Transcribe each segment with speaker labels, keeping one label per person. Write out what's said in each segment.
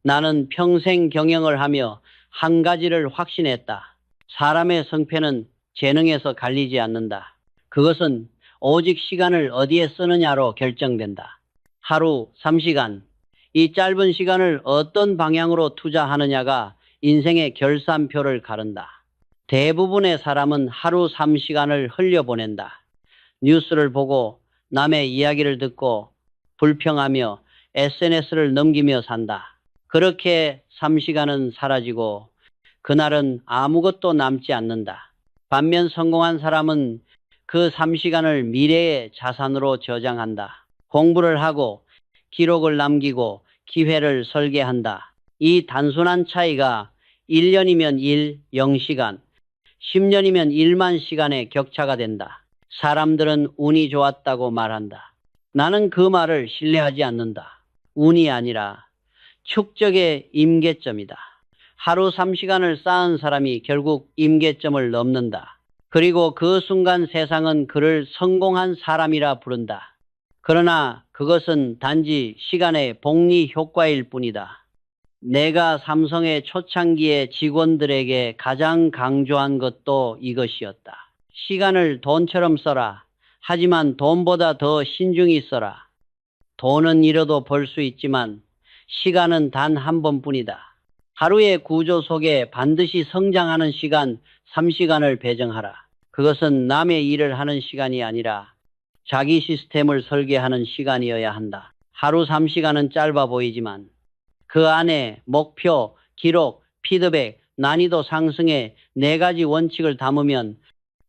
Speaker 1: 나는 평생 경영을 하며 한 가지를 확신했다. 사람의 성패는 재능에서 갈리지 않는다. 그것은 오직 시간을 어디에 쓰느냐로 결정된다. 하루 3시간. 이 짧은 시간을 어떤 방향으로 투자하느냐가 인생의 결산표를 가른다. 대부분의 사람은 하루 3시간을 흘려보낸다. 뉴스를 보고 남의 이야기를 듣고 불평하며 SNS를 넘기며 산다. 그렇게 3시간은 사라지고 그날은 아무것도 남지 않는다. 반면 성공한 사람은 그 3시간을 미래의 자산으로 저장한다. 공부를 하고 기록을 남기고 기회를 설계한다. 이 단순한 차이가 1년이면 0시간, 10년이면 1만 시간의 격차가 된다. 사람들은 운이 좋았다고 말한다. 나는 그 말을 신뢰하지 않는다. 운이 아니라 축적의 임계점이다. 하루 3시간을 쌓은 사람이 결국 임계점을 넘는다. 그리고 그 순간 세상은 그를 성공한 사람이라 부른다. 그러나 그것은 단지 시간의 복리 효과일 뿐이다. 내가 삼성의 초창기의 직원들에게 가장 강조한 것도 이것이었다. 시간을 돈처럼 써라. 하지만 돈보다 더 신중히 써라. 돈은 잃어도 벌 수 있지만 시간은 단 한 번뿐이다. 하루의 구조 속에 반드시 성장하는 시간 3시간을 배정하라. 그것은 남의 일을 하는 시간이 아니라 자기 시스템을 설계하는 시간이어야 한다. 하루 3시간은 짧아 보이지만 그 안에 목표, 기록, 피드백, 난이도 상승의 4가지 원칙을 담으면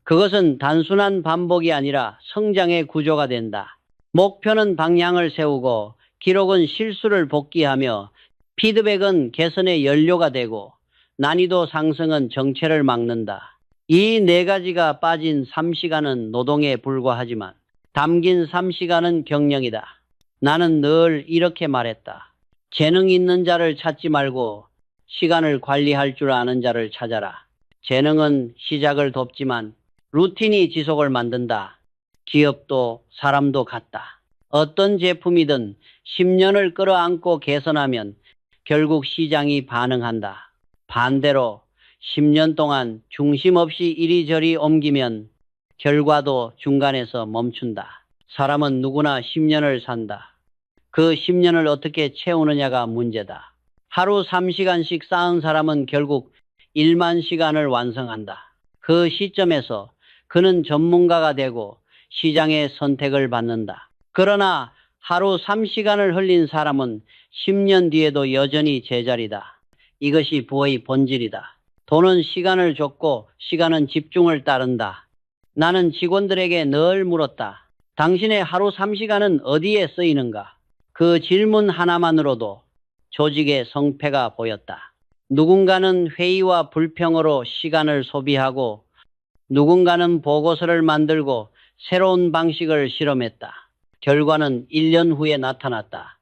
Speaker 1: 그것은 단순한 반복이 아니라 성장의 구조가 된다. 목표는 방향을 세우고 기록은 실수를 복귀하며 피드백은 개선의 연료가 되고 난이도 상승은 정체를 막는다. 이 4가지가 빠진 3시간은 노동에 불과하지만 담긴 3시간은 경영이다. 나는 늘 이렇게 말했다. 재능 있는 자를 찾지 말고 시간을 관리할 줄 아는 자를 찾아라. 재능은 시작을 돕지만 루틴이 지속을 만든다. 기업도 사람도 같다. 어떤 제품이든 10년을 끌어안고 개선하면 결국 시장이 반응한다. 반대로 10년 동안 중심 없이 이리저리 옮기면 결과도 중간에서 멈춘다. 사람은 누구나 10년을 산다. 그 10년을 어떻게 채우느냐가 문제다. 하루 3시간씩 쌓은 사람은 결국 1만 시간을 완성한다. 그 시점에서 그는 전문가가 되고 시장의 선택을 받는다. 그러나 하루 3시간을 흘린 사람은 10년 뒤에도 여전히 제자리다. 이것이 부의 본질이다. 돈은 시간을 줬고 시간은 집중을 따른다. 나는 직원들에게 늘 물었다. 당신의 하루 3시간은 어디에 쓰이는가? 그 질문 하나만으로도 조직의 성패가 보였다. 누군가는 회의와 불평으로 시간을 소비하고 누군가는 보고서를 만들고 새로운 방식을 실험했다. 결과는 1년 후에 나타났다.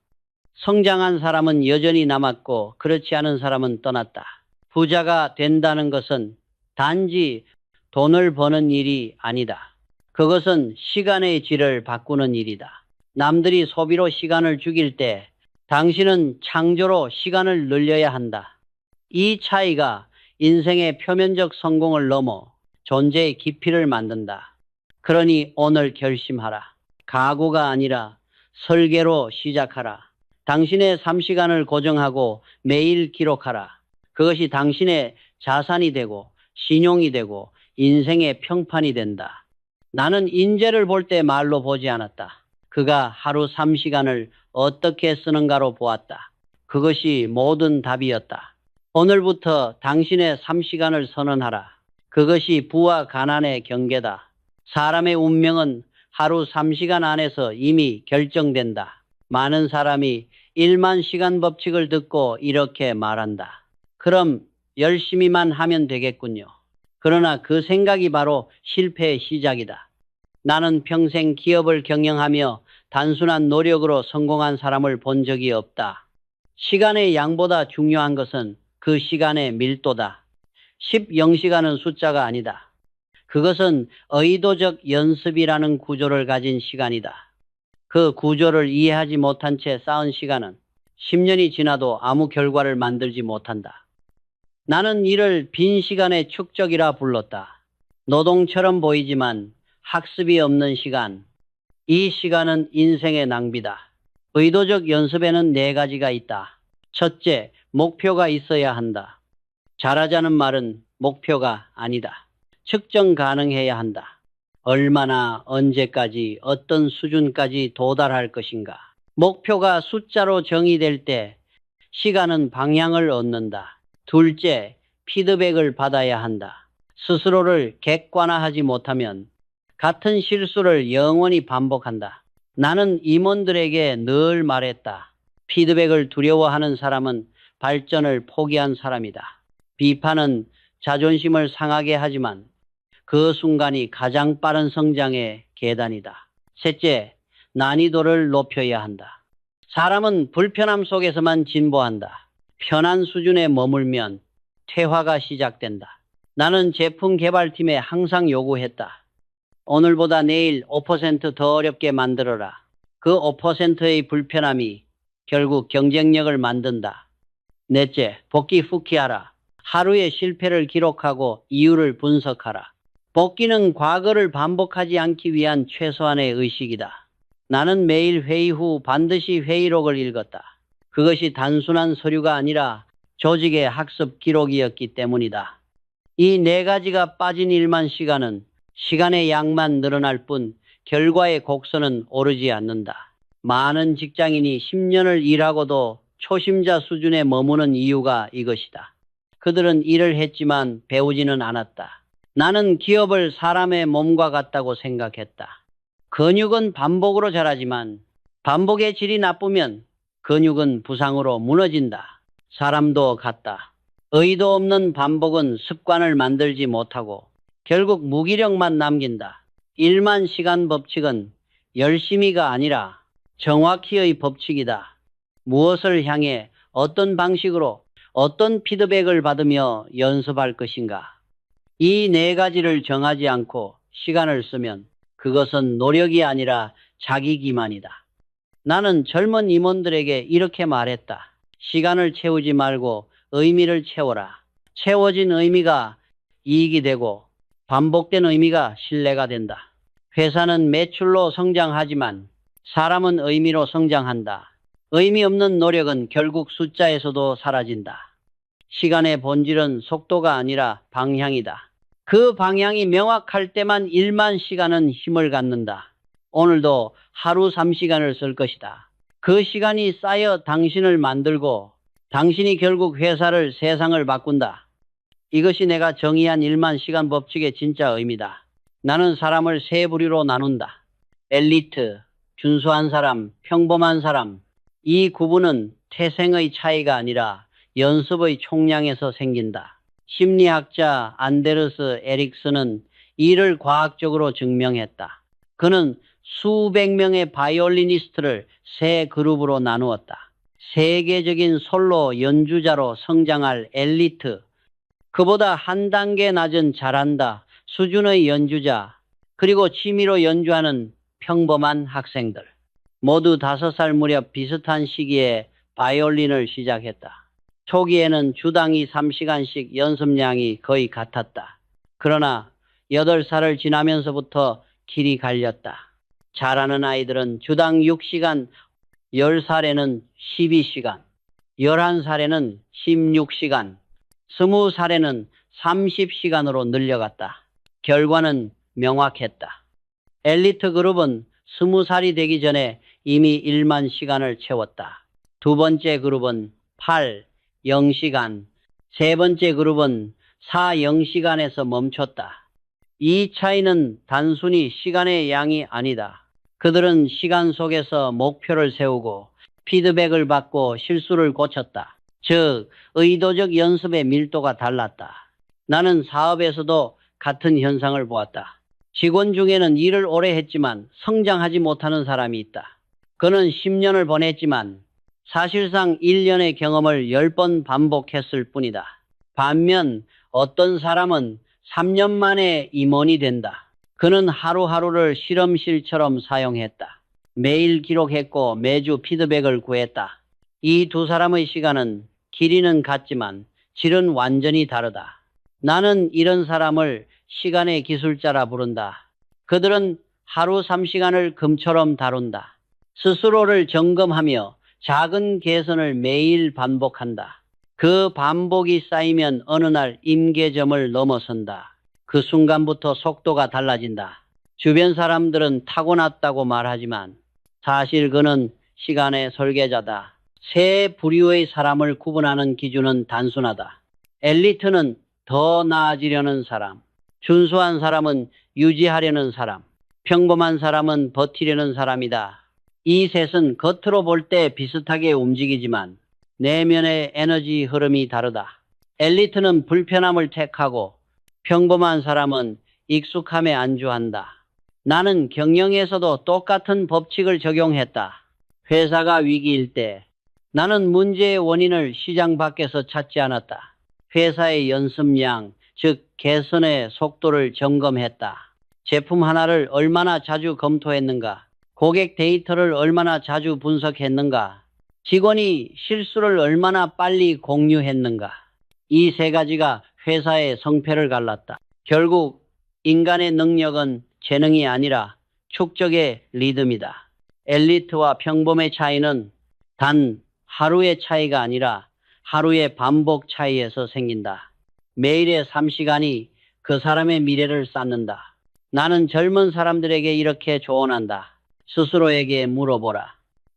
Speaker 1: 성장한 사람은 여전히 남았고 그렇지 않은 사람은 떠났다. 부자가 된다는 것은 단지 돈을 버는 일이 아니다. 그것은 시간의 질을 바꾸는 일이다. 남들이 소비로 시간을 죽일 때 당신은 창조로 시간을 늘려야 한다. 이 차이가 인생의 표면적 성공을 넘어 존재의 깊이를 만든다. 그러니 오늘 결심하라. 각오가 아니라 설계로 시작하라. 당신의 3시간을 고정하고 매일 기록하라. 그것이 당신의 자산이 되고 신용이 되고 인생의 평판이 된다. 나는 인재를 볼 때 말로 보지 않았다. 그가 하루 3시간을 어떻게 쓰는가로 보았다. 그것이 모든 답이었다. 오늘부터 당신의 3시간을 선언하라. 그것이 부와 가난의 경계다. 사람의 운명은 하루 3시간 안에서 이미 결정된다. 많은 사람이 1만 시간 법칙을 듣고 이렇게 말한다. 그럼 열심히만 하면 되겠군요. 그러나 그 생각이 바로 실패의 시작이다. 나는 평생 기업을 경영하며 단순한 노력으로 성공한 사람을 본 적이 없다. 시간의 양보다 중요한 것은 그 시간의 밀도다. 10시간은 숫자가 아니다. 그것은 의도적 연습이라는 구조를 가진 시간이다. 그 구조를 이해하지 못한 채 쌓은 시간은 10년이 지나도 아무 결과를 만들지 못한다. 나는 이를 빈 시간의 축적이라 불렀다. 노동처럼 보이지만 학습이 없는 시간. 이 시간은 인생의 낭비다. 의도적 연습에는 4가지가 있다. 첫째, 목표가 있어야 한다. 잘하자는 말은 목표가 아니다. 측정 가능해야 한다. 얼마나, 언제까지, 어떤 수준까지 도달할 것인가. 목표가 숫자로 정의될 때 시간은 방향을 얻는다. 둘째, 피드백을 받아야 한다. 스스로를 객관화하지 못하면 같은 실수를 영원히 반복한다. 나는 임원들에게 늘 말했다. 피드백을 두려워하는 사람은 발전을 포기한 사람이다. 비판은 자존심을 상하게 하지만 그 순간이 가장 빠른 성장의 계단이다. 셋째, 난이도를 높여야 한다. 사람은 불편함 속에서만 진보한다. 편한 수준에 머물면 퇴화가 시작된다. 나는 제품 개발팀에 항상 요구했다. 오늘보다 내일 5%더 어렵게 만들어라. 그 5%의 불편함이 결국 경쟁력을 만든다. 넷째, 복귀 후키하라. 하루의 실패를 기록하고 이유를 분석하라. 복귀는 과거를 반복하지 않기 위한 최소한의 의식이다. 나는 매일 회의 후 반드시 회의록을 읽었다. 그것이 단순한 서류가 아니라 조직의 학습 기록이었기 때문이다. 이 4가지가 빠진 일만 시간은 시간의 양만 늘어날 뿐 결과의 곡선은 오르지 않는다. 많은 직장인이 10년을 일하고도 초심자 수준에 머무는 이유가 이것이다. 그들은 일을 했지만 배우지는 않았다. 나는 기업을 사람의 몸과 같다고 생각했다. 근육은 반복으로 자라지만 반복의 질이 나쁘면 근육은 부상으로 무너진다. 사람도 같다. 의도 없는 반복은 습관을 만들지 못하고 결국 무기력만 남긴다. 1만 시간 법칙은 열심히가 아니라 정확히의 법칙이다. 무엇을 향해 어떤 방식으로 어떤 피드백을 받으며 연습할 것인가. 이 4가지를 정하지 않고 시간을 쓰면 그것은 노력이 아니라 자기 기만이다. 나는 젊은 임원들에게 이렇게 말했다. 시간을 채우지 말고 의미를 채워라. 채워진 의미가 이익이 되고 반복된 의미가 신뢰가 된다. 회사는 매출로 성장하지만 사람은 의미로 성장한다. 의미 없는 노력은 결국 숫자에서도 사라진다. 시간의 본질은 속도가 아니라 방향이다. 그 방향이 명확할 때만 1만 시간은 힘을 갖는다. 오늘도 하루 3시간을 쓸 것이다. 그 시간이 쌓여 당신을 만들고 당신이 결국 회사를, 세상을 바꾼다. 이것이 내가 정의한 1만 시간 법칙의 진짜 의미다. 나는 사람을 3부류로 나눈다. 엘리트, 준수한 사람, 평범한 사람. 이 구분은 태생의 차이가 아니라 연습의 총량에서 생긴다. 심리학자 안데르스 에릭슨은 이를 과학적으로 증명했다. 그는 수백 명의 바이올리니스트를 3그룹으로 나누었다. 세계적인 솔로 연주자로 성장할 엘리트, 그보다 한 단계 낮은 잘한다 수준의 연주자, 그리고 취미로 연주하는 평범한 학생들. 모두 5살 무렵 비슷한 시기에 바이올린을 시작했다. 초기에는 주당 3시간씩 연습량이 거의 같았다. 그러나 8살을 지나면서부터 길이 갈렸다. 잘하는 아이들은 주당 6시간, 10살에는 12시간, 11살에는 16시간, 20살에는 30시간으로 늘려갔다. 결과는 명확했다. 엘리트 그룹은 20살이 되기 전에 이미 1만 시간을 채웠다. 두 번째 그룹은 8, 0시간, 세 번째 그룹은 4, 0시간에서 멈췄다. 이 차이는 단순히 시간의 양이 아니다. 그들은 시간 속에서 목표를 세우고 피드백을 받고 실수를 고쳤다. 즉, 의도적 연습의 밀도가 달랐다. 나는 사업에서도 같은 현상을 보았다. 직원 중에는 일을 오래 했지만 성장하지 못하는 사람이 있다. 그는 10년을 보냈지만 사실상 1년의 경험을 10번 반복했을 뿐이다. 반면 어떤 사람은 3년 만에 임원이 된다. 그는 하루하루를 실험실처럼 사용했다. 매일 기록했고 매주 피드백을 구했다. 이 두 사람의 시간은 길이는 같지만 질은 완전히 다르다. 나는 이런 사람을 시간의 기술자라 부른다. 그들은 하루 3시간을 금처럼 다룬다. 스스로를 점검하며 작은 개선을 매일 반복한다. 그 반복이 쌓이면 어느 날 임계점을 넘어선다. 그 순간부터 속도가 달라진다. 주변 사람들은 타고났다고 말하지만 사실 그는 시간의 설계자다. 세 부류의 사람을 구분하는 기준은 단순하다. 엘리트는 더 나아지려는 사람, 준수한 사람은 유지하려는 사람, 평범한 사람은 버티려는 사람이다. 이 셋은 겉으로 볼 때 비슷하게 움직이지만 내면의 에너지 흐름이 다르다. 엘리트는 불편함을 택하고 평범한 사람은 익숙함에 안주한다. 나는 경영에서도 똑같은 법칙을 적용했다. 회사가 위기일 때 나는 문제의 원인을 시장 밖에서 찾지 않았다. 회사의 연습량, 즉 개선의 속도를 점검했다. 제품 하나를 얼마나 자주 검토했는가, 고객 데이터를 얼마나 자주 분석했는가, 직원이 실수를 얼마나 빨리 공유했는가. 이 세 가지가 회사의 성패를 갈랐다. 결국 인간의 능력은 재능이 아니라 축적의 리듬이다. 엘리트와 평범의 차이는 단 하루의 차이가 아니라 하루의 반복 차이에서 생긴다. 매일의 3시간이 그 사람의 미래를 쌓는다. 나는 젊은 사람들에게 이렇게 조언한다. 스스로에게 물어보라.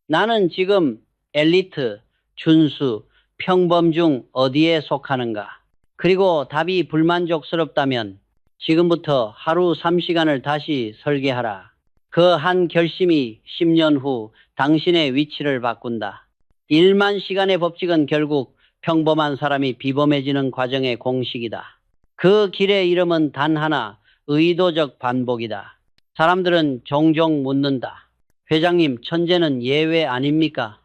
Speaker 1: 나는 지금 엘리트, 준수, 평범 중 어디에 속하는가? 그리고 답이 불만족스럽다면 지금부터 하루 3시간을 다시 설계하라. 그 한 결심이 10년 후 당신의 위치를 바꾼다. 1만 시간의 법칙은 결국 평범한 사람이 비범해지는 과정의 공식이다. 그 길의 이름은 단 하나, 의도적 반복이다. 사람들은 종종 묻는다. 회장님, 천재는 예외 아닙니까?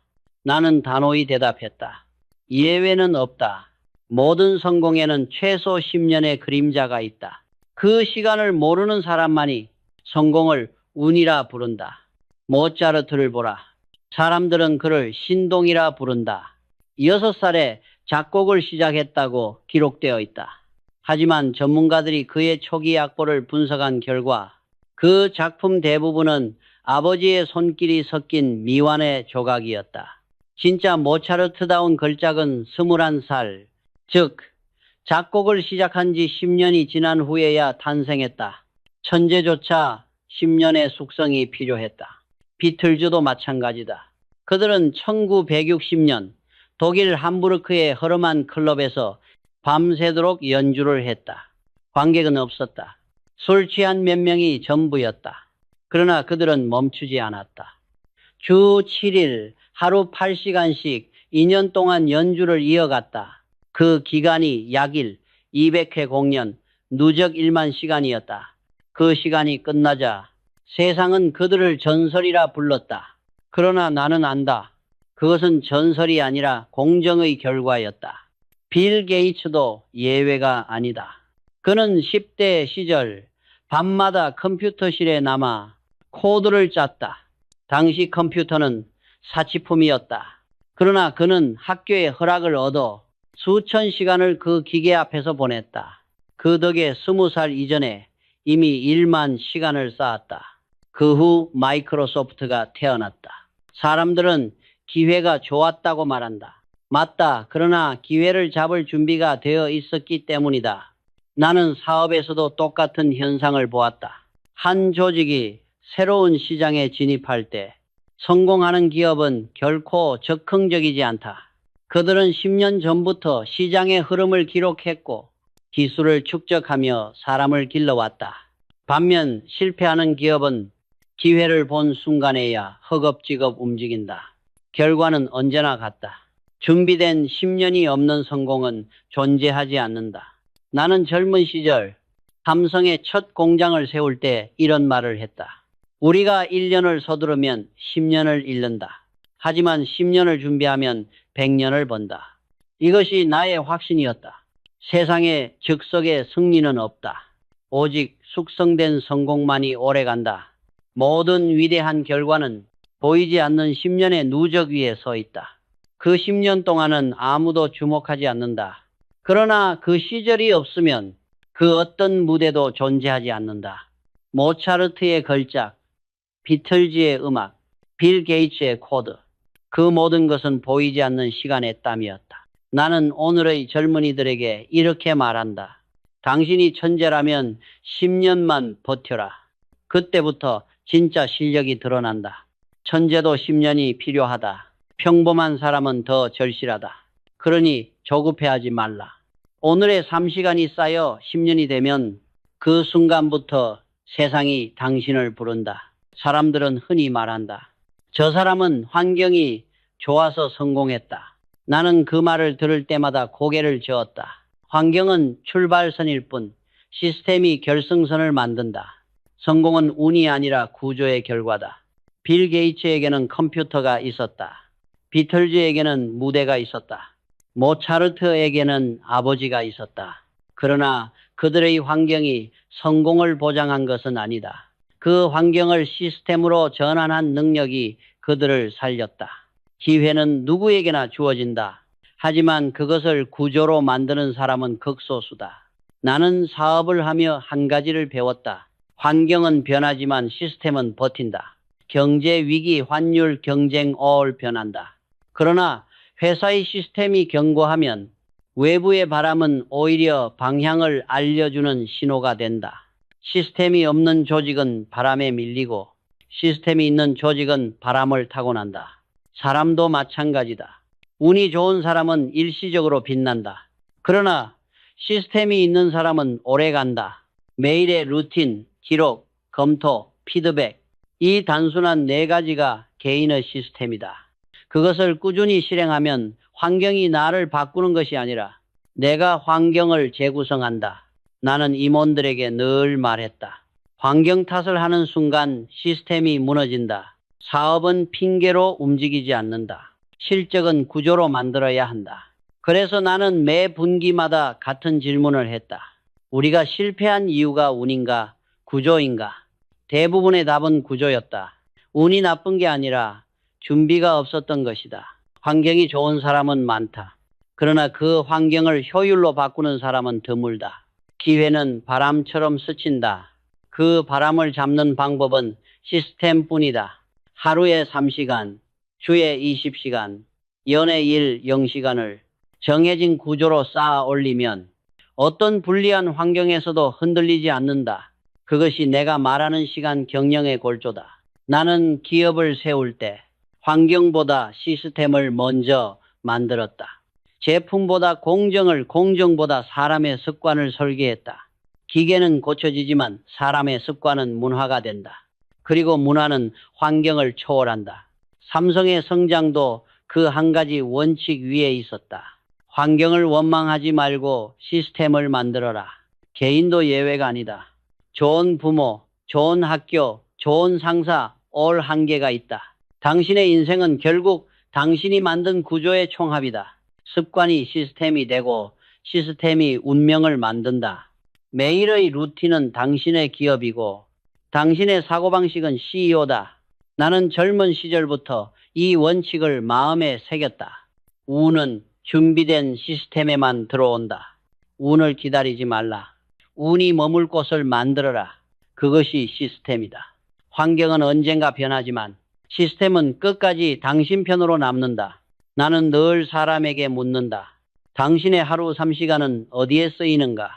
Speaker 1: 나는 단호히 대답했다. 예외는 없다. 모든 성공에는 최소 10년의 그림자가 있다. 그 시간을 모르는 사람만이 성공을 운이라 부른다. 모차르트를 보라. 사람들은 그를 신동이라 부른다. 6살에 작곡을 시작했다고 기록되어 있다. 하지만 전문가들이 그의 초기 악보를 분석한 결과 그 작품 대부분은 아버지의 손길이 섞인 미완의 조각이었다. 진짜 모차르트다운 걸작은 21살, 즉 작곡을 시작한 지 10년이 지난 후에야 탄생했다. 천재조차 10년의 숙성이 필요했다. 비틀즈도 마찬가지다. 그들은 1960년 독일 함부르크의 허름한 클럽에서 밤새도록 연주를 했다. 관객은 없었다. 술 취한 몇 명이 전부였다. 그러나 그들은 멈추지 않았다. 주 7일 하루 8시간씩 2년 동안 연주를 이어갔다. 그 기간이 약일 200회 공연, 누적 1만 시간이었다. 그 시간이 끝나자 세상은 그들을 전설이라 불렀다. 그러나 나는 안다. 그것은 전설이 아니라 공정의 결과였다. 빌 게이츠도 예외가 아니다. 그는 10대 시절 밤마다 컴퓨터실에 남아 코드를 짰다. 당시 컴퓨터는 사치품이었다. 그러나 그는 학교의 허락을 얻어 수천 시간을 그 기계 앞에서 보냈다. 그 덕에 20살 이전에 이미 1만 시간을 쌓았다. 그 후 마이크로소프트가 태어났다. 사람들은 기회가 좋았다고 말한다. 맞다. 그러나 기회를 잡을 준비가 되어 있었기 때문이다. 나는 사업에서도 똑같은 현상을 보았다. 한 조직이 새로운 시장에 진입할 때 성공하는 기업은 결코 적극적이지 않다. 그들은 10년 전부터 시장의 흐름을 기록했고 기술을 축적하며 사람을 길러왔다. 반면 실패하는 기업은 기회를 본 순간에야 허겁지겁 움직인다. 결과는 언제나 같다. 준비된 10년이 없는 성공은 존재하지 않는다. 나는 젊은 시절 삼성의 첫 공장을 세울 때 이런 말을 했다. 우리가 1년을 서두르면 10년을 잃는다. 하지만 10년을 준비하면 100년을 번다. 이것이 나의 확신이었다. 세상에 즉석의 승리는 없다. 오직 숙성된 성공만이 오래간다. 모든 위대한 결과는 보이지 않는 10년의 누적 위에 서 있다. 그 10년 동안은 아무도 주목하지 않는다. 그러나 그 시절이 없으면 그 어떤 무대도 존재하지 않는다. 모차르트의 걸작, 비틀즈의 음악, 빌 게이츠의 코드, 그 모든 것은 보이지 않는 시간의 땀이었다. 나는 오늘의 젊은이들에게 이렇게 말한다. 당신이 천재라면 10년만 버텨라. 그때부터 진짜 실력이 드러난다. 천재도 10년이 필요하다. 평범한 사람은 더 절실하다. 그러니 조급해하지 말라. 오늘의 3시간이 쌓여 10년이 되면 그 순간부터 세상이 당신을 부른다. 사람들은 흔히 말한다. 저 사람은 환경이 좋아서 성공했다. 나는 그 말을 들을 때마다 고개를 저었다. 환경은 출발선일 뿐 시스템이 결승선을 만든다. 성공은 운이 아니라 구조의 결과다. 빌 게이츠에게는 컴퓨터가 있었다. 비틀즈에게는 무대가 있었다. 모차르트에게는 아버지가 있었다. 그러나 그들의 환경이 성공을 보장한 것은 아니다. 그 환경을 시스템으로 전환한 능력이 그들을 살렸다. 기회는 누구에게나 주어진다. 하지만 그것을 구조로 만드는 사람은 극소수다. 나는 사업을 하며 한 가지를 배웠다. 환경은 변하지만 시스템은 버틴다. 경제 위기, 환율, 경쟁, all 변한다. 그러나 회사의 시스템이 견고하면 외부의 바람은 오히려 방향을 알려주는 신호가 된다. 시스템이 없는 조직은 바람에 밀리고 시스템이 있는 조직은 바람을 타고 난다. 사람도 마찬가지다. 운이 좋은 사람은 일시적으로 빛난다. 그러나 시스템이 있는 사람은 오래 간다. 매일의 루틴, 기록, 검토, 피드백, 이 단순한 네 가지가 개인의 시스템이다. 그것을 꾸준히 실행하면 환경이 나를 바꾸는 것이 아니라 내가 환경을 재구성한다. 나는 임원들에게 늘 말했다. 환경 탓을 하는 순간 시스템이 무너진다. 사업은 핑계로 움직이지 않는다. 실적은 구조로 만들어야 한다. 그래서 나는 매 분기마다 같은 질문을 했다. 우리가 실패한 이유가 운인가, 구조인가? 대부분의 답은 구조였다. 운이 나쁜 게 아니라 준비가 없었던 것이다. 환경이 좋은 사람은 많다. 그러나 그 환경을 효율로 바꾸는 사람은 드물다. 기회는 바람처럼 스친다. 그 바람을 잡는 방법은 시스템뿐이다. 하루에 3시간, 주에 20시간, 연에 일 0시간을 정해진 구조로 쌓아 올리면 어떤 불리한 환경에서도 흔들리지 않는다. 그것이 내가 말하는 시간 경영의 골조다. 나는 기업을 세울 때 환경보다 시스템을 먼저 만들었다. 제품보다 공정을, 공정보다 사람의 습관을 설계했다. 기계는 고쳐지지만 사람의 습관은 문화가 된다. 그리고 문화는 환경을 초월한다. 삼성의 성장도 그 한 가지 원칙 위에 있었다. 환경을 원망하지 말고 시스템을 만들어라. 개인도 예외가 아니다. 좋은 부모, 좋은 학교, 좋은 상사, 올 한계가 있다. 당신의 인생은 결국 당신이 만든 구조의 총합이다. 습관이 시스템이 되고 시스템이 운명을 만든다. 매일의 루틴은 당신의 기업이고 당신의 사고방식은 CEO다. 나는 젊은 시절부터 이 원칙을 마음에 새겼다. 운은 준비된 시스템에만 들어온다. 운을 기다리지 말라. 운이 머물 곳을 만들어라. 그것이 시스템이다. 환경은 언젠가 변하지만 시스템은 끝까지 당신 편으로 남는다. 나는 늘 사람에게 묻는다. 당신의 하루 3시간은 어디에 쓰이는가?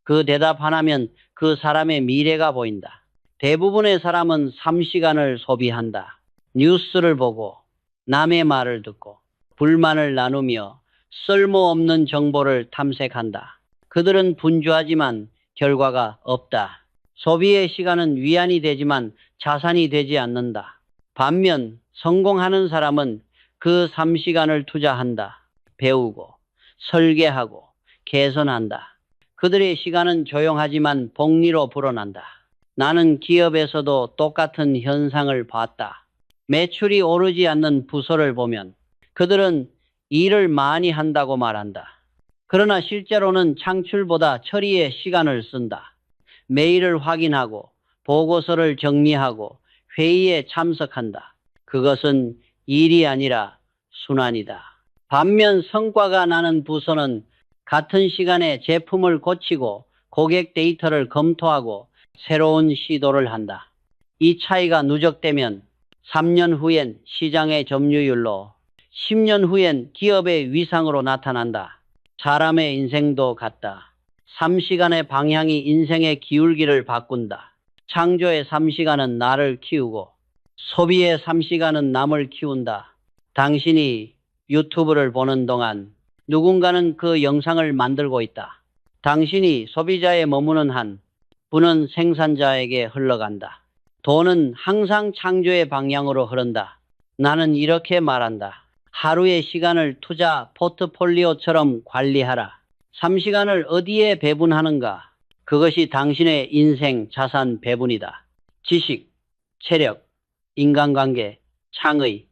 Speaker 1: 그 대답 하나면 그 사람의 미래가 보인다. 대부분의 사람은 3시간을 소비한다. 뉴스를 보고 남의 말을 듣고 불만을 나누며 쓸모없는 정보를 탐색한다. 그들은 분주하지만 결과가 없다. 소비의 시간은 위안이 되지만 자산이 되지 않는다. 반면 성공하는 사람은 그 3시간을 투자한다. 배우고, 설계하고, 개선한다. 그들의 시간은 조용하지만 복리로 불어난다. 나는 기업에서도 똑같은 현상을 봤다. 매출이 오르지 않는 부서를 보면 그들은 일을 많이 한다고 말한다. 그러나 실제로는 창출보다 처리에 시간을 쓴다. 메일을 확인하고, 보고서를 정리하고, 회의에 참석한다. 그것은 일이 아니라 순환이다. 반면 성과가 나는 부서는 같은 시간에 제품을 고치고 고객 데이터를 검토하고 새로운 시도를 한다. 이 차이가 누적되면 3년 후엔 시장의 점유율로, 10년 후엔 기업의 위상으로 나타난다. 사람의 인생도 같다. 3시간의 방향이 인생의 기울기를 바꾼다. 창조의 3시간은 나를 키우고 소비의 3시간은 남을 키운다. 당신이 유튜브를 보는 동안 누군가는 그 영상을 만들고 있다. 당신이 소비자에 머무는 한 부는 생산자에게 흘러간다. 돈은 항상 창조의 방향으로 흐른다. 나는 이렇게 말한다. 하루의 시간을 투자 포트폴리오처럼 관리하라. 3시간을 어디에 배분하는가? 그것이 당신의 인생 자산 배분이다. 지식, 체력, 인간관계, 창의,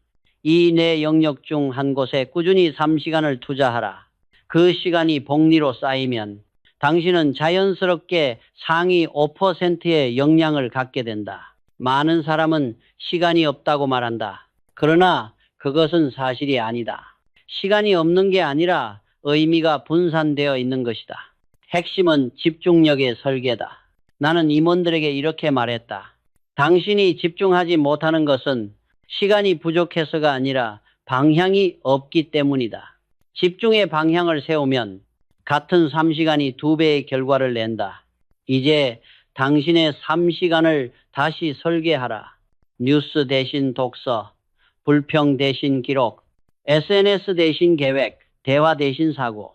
Speaker 1: 이 네 영역 중 한 곳에 꾸준히 3시간을 투자하라. 그 시간이 복리로 쌓이면 당신은 자연스럽게 상위 5%의 역량을 갖게 된다. 많은 사람은 시간이 없다고 말한다. 그러나 그것은 사실이 아니다. 시간이 없는 게 아니라 의미가 분산되어 있는 것이다. 핵심은 집중력의 설계다. 나는 임원들에게 이렇게 말했다. 당신이 집중하지 못하는 것은 시간이 부족해서가 아니라 방향이 없기 때문이다. 집중의 방향을 세우면 같은 3시간이 2배의 결과를 낸다. 이제 당신의 3시간을 다시 설계하라. 뉴스 대신 독서, 불평 대신 기록, SNS 대신 계획, 대화 대신 사고.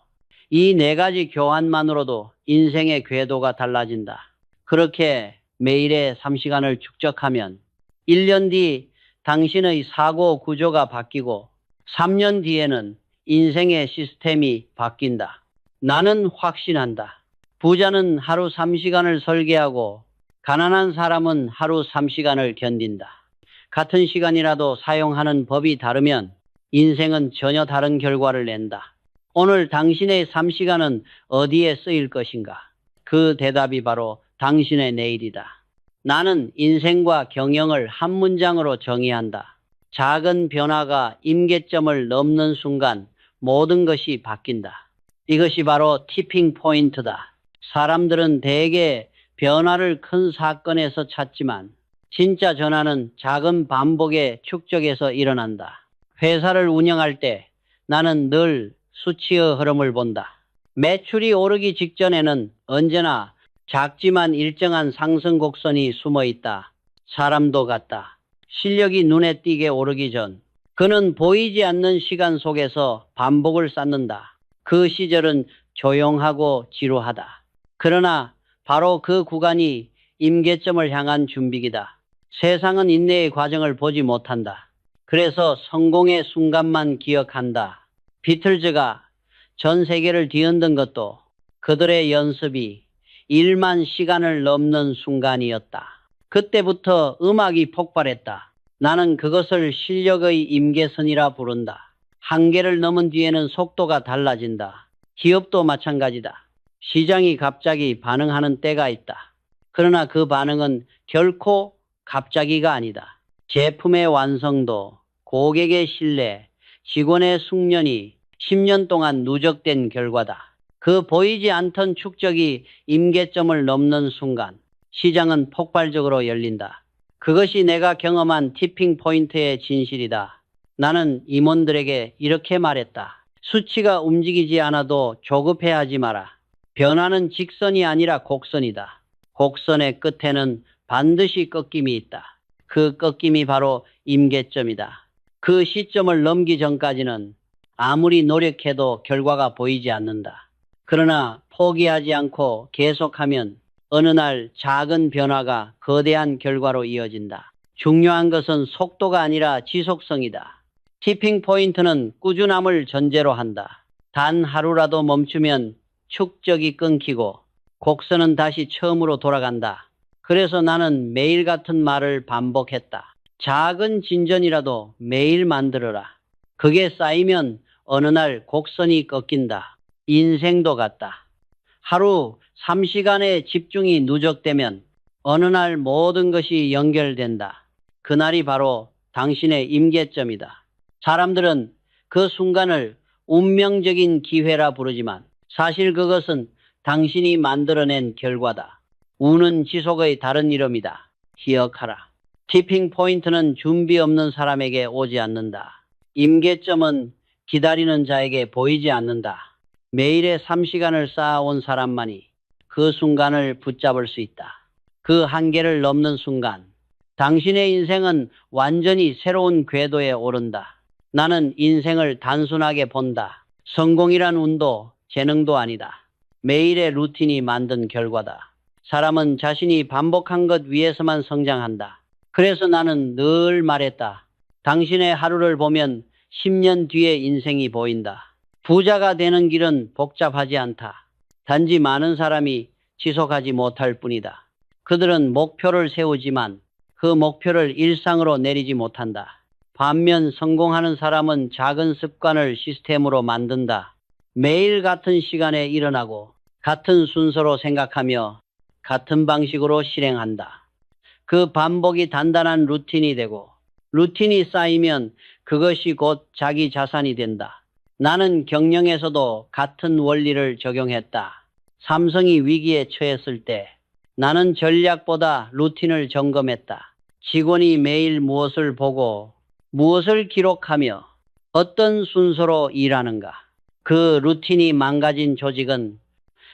Speaker 1: 이 네 가지 교환만으로도 인생의 궤도가 달라진다. 그렇게 매일의 3시간을 축적하면 1년 뒤 당신의 사고 구조가 바뀌고 3년 뒤에는 인생의 시스템이 바뀐다. 나는 확신한다. 부자는 하루 3시간을 설계하고 가난한 사람은 하루 3시간을 견딘다. 같은 시간이라도 사용하는 법이 다르면 인생은 전혀 다른 결과를 낸다. 오늘 당신의 3시간은 어디에 쓰일 것인가? 그 대답이 바로 당신의 내일이다. 나는 인생과 경영을 한 문장으로 정의한다. 작은 변화가 임계점을 넘는 순간 모든 것이 바뀐다. 이것이 바로 티핑 포인트다. 사람들은 대개 변화를 큰 사건에서 찾지만 진짜 전환은 작은 반복의 축적에서 일어난다. 회사를 운영할 때 나는 늘 수치의 흐름을 본다. 매출이 오르기 직전에는 언제나 작지만 일정한 상승 곡선이 숨어 있다. 사람도 같다. 실력이 눈에 띄게 오르기 전 그는 보이지 않는 시간 속에서 반복을 쌓는다. 그 시절은 조용하고 지루하다. 그러나 바로 그 구간이 임계점을 향한 준비기다. 세상은 인내의 과정을 보지 못한다. 그래서 성공의 순간만 기억한다. 비틀즈가 전 세계를 뒤흔든 것도 그들의 연습이 1만 시간을 넘는 순간이었다. 그때부터 음악이 폭발했다. 나는 그것을 실력의 임계선이라 부른다. 한계를 넘은 뒤에는 속도가 달라진다. 기업도 마찬가지다. 시장이 갑자기 반응하는 때가 있다. 그러나 그 반응은 결코 갑자기가 아니다. 제품의 완성도, 고객의 신뢰, 직원의 숙련이 10년 동안 누적된 결과다. 그 보이지 않던 축적이 임계점을 넘는 순간 시장은 폭발적으로 열린다. 그것이 내가 경험한 티핑 포인트의 진실이다. 나는 임원들에게 이렇게 말했다. 수치가 움직이지 않아도 조급해하지 마라. 변화는 직선이 아니라 곡선이다. 곡선의 끝에는 반드시 꺾임이 있다. 그 꺾임이 바로 임계점이다. 그 시점을 넘기 전까지는 아무리 노력해도 결과가 보이지 않는다. 그러나 포기하지 않고 계속하면 어느 날 작은 변화가 거대한 결과로 이어진다. 중요한 것은 속도가 아니라 지속성이다. 티핑 포인트는 꾸준함을 전제로 한다. 단 하루라도 멈추면 축적이 끊기고 곡선은 다시 처음으로 돌아간다. 그래서 나는 매일 같은 말을 반복했다. 작은 진전이라도 매일 만들어라. 그게 쌓이면 어느 날 곡선이 꺾인다. 인생도 같다. 하루 3시간의 집중이 누적되면 어느 날 모든 것이 연결된다. 그날이 바로 당신의 임계점이다. 사람들은 그 순간을 운명적인 기회라 부르지만 사실 그것은 당신이 만들어낸 결과다. 운은 지속의 다른 이름이다. 기억하라. 티핑 포인트는 준비 없는 사람에게 오지 않는다. 임계점은 기다리는 자에게 보이지 않는다. 매일의 3시간을 쌓아온 사람만이 그 순간을 붙잡을 수 있다. 그 한계를 넘는 순간, 당신의 인생은 완전히 새로운 궤도에 오른다. 나는 인생을 단순하게 본다. 성공이란 운도 재능도 아니다. 매일의 루틴이 만든 결과다. 사람은 자신이 반복한 것 위에서만 성장한다. 그래서 나는 늘 말했다. 당신의 하루를 보면 10년 뒤의 인생이 보인다. 부자가 되는 길은 복잡하지 않다. 단지 많은 사람이 지속하지 못할 뿐이다. 그들은 목표를 세우지만 그 목표를 일상으로 내리지 못한다. 반면 성공하는 사람은 작은 습관을 시스템으로 만든다. 매일 같은 시간에 일어나고 같은 순서로 생각하며 같은 방식으로 실행한다. 그 반복이 단단한 루틴이 되고 루틴이 쌓이면 그것이 곧 자기 자산이 된다. 나는 경영에서도 같은 원리를 적용했다. 삼성이 위기에 처했을 때 나는 전략보다 루틴을 점검했다. 직원이 매일 무엇을 보고 무엇을 기록하며 어떤 순서로 일하는가. 그 루틴이 망가진 조직은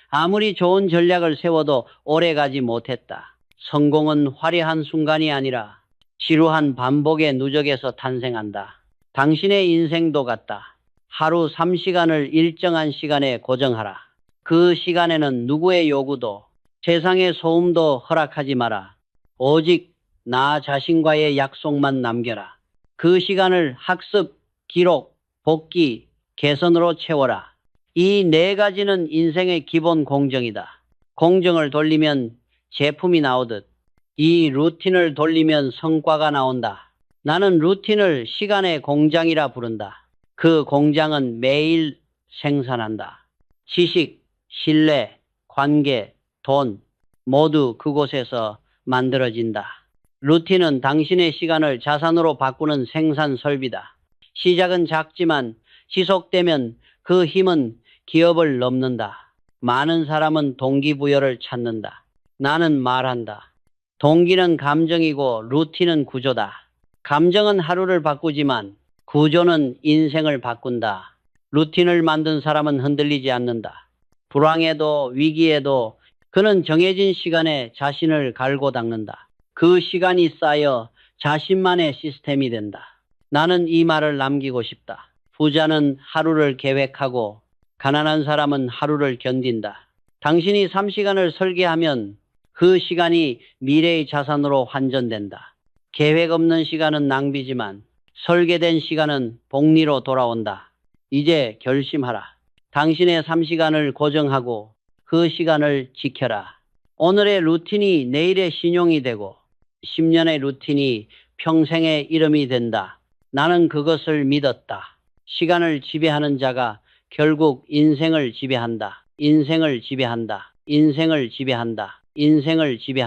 Speaker 1: 아무리 좋은 전략을 세워도 오래가지 못했다. 성공은 화려한 순간이 아니라 지루한 반복의 누적에서 탄생한다. 당신의 인생도 같다. 하루 3시간을 일정한 시간에 고정하라. 그 시간에는 누구의 요구도 세상의 소음도 허락하지 마라. 오직 나 자신과의 약속만 남겨라. 그 시간을 학습, 기록, 복귀, 개선으로 채워라. 이 네 가지는 인생의 기본 공정이다. 공정을 돌리면 제품이 나오듯 이 루틴을 돌리면 성과가 나온다. 나는 루틴을 시간의 공장이라 부른다. 그 공장은 매일 생산한다. 지식, 신뢰, 관계, 돈 모두 그곳에서 만들어진다. 루틴은 당신의 시간을 자산으로 바꾸는 생산 설비다. 시작은 작지만 지속되면 그 힘은 기업을 넘는다. 많은 사람은 동기부여를 찾는다. 나는 말한다. 동기는 감정이고 루틴은 구조다. 감정은 하루를 바꾸지만 구조는 인생을 바꾼다. 루틴을 만든 사람은 흔들리지 않는다. 불황에도 위기에도 그는 정해진 시간에 자신을 갈고 닦는다. 그 시간이 쌓여 자신만의 시스템이 된다. 나는 이 말을 남기고 싶다. 부자는 하루를 계획하고 가난한 사람은 하루를 견딘다. 당신이 3시간을 설계하면 그 시간이 미래의 자산으로 환전된다. 계획 없는 시간은 낭비지만 설계된 시간은 복리로 돌아온다. 이제 결심하라. 당신의 3시간을 고정하고 그 시간을 지켜라. 오늘의 루틴이 내일의 신용이 되고 10년의 루틴이 평생의 이름이 된다. 나는 그것을 믿었다. 시간을 지배하는 자가 결국 인생을 지배한다. 인생을 지배한다. 인생을 지배한다. 인생을 지배한다.